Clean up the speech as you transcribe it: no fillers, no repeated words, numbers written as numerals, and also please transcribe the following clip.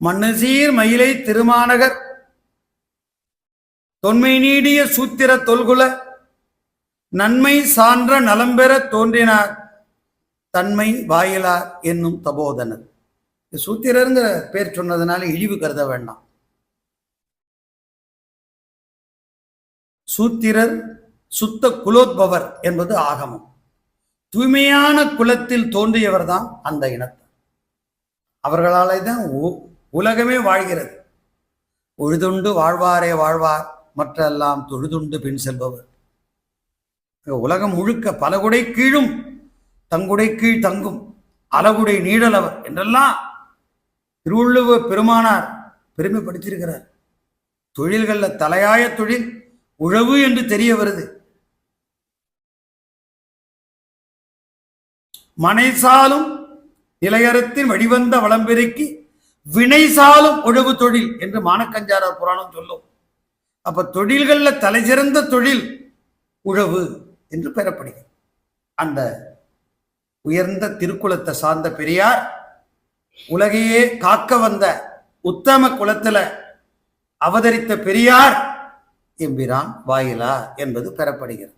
மண்ணுசீர் மயிலை திருமாநகர் தொன்மை நீடிய சூத்திர தொல்குல நன்மை சான்ற நலம்பெற தோன்றினார் தன்மை வாயிலார் என்னும் தபோதனர். சூத்திரருங்கிற பேர் சொன்னதுனால இழிவு கருத வேண்டாம். சூத்திரர் சுத்த குலோத்பவர் என்பது ஆகமம். தூய்மையான குலத்தில் தோன்றியவர் தான் அந்த இனத்தார். அவர்களாலே தான் உலகமே வாழ்கிறது. உழுதுண்டு வாழ்வாரே வாழ்வார், மற்ற எல்லாம் தொழுதுண்டு பின் செல்பவர். உலகம் முழுக்க பலகுடை கீழும் தங்குடை கீழ் தங்கும் அலகுடை நீடலவர் என்றெல்லாம் திருவள்ளுவ பெருமானார் பெருமைப்படுத்தியிருக்கிறார். தொழில்கள்ல தலையாய தொழில் உழவு என்று தெரிய வருது. மனைசாலும் நிலையறத்தின் வழிவந்த வளம்பெருக்கி வினைசாலும் உழவு தொழில் என்று மானக்கஞ்சாரர் புராணம் சொல்லும். அப்ப தொழில்கள்ல தலை சிறந்த தொழில் உழவு என்று பெறப்படுகிறது. அந்த உயர்ந்த திருக்குலத்தை சார்ந்த பெரியார் உலகையே காக்க வந்த உத்தம குலத்துல அவதரித்த பெரியார் எம்பிரான் வாயிலா என்பது பெறப்படுகிறது.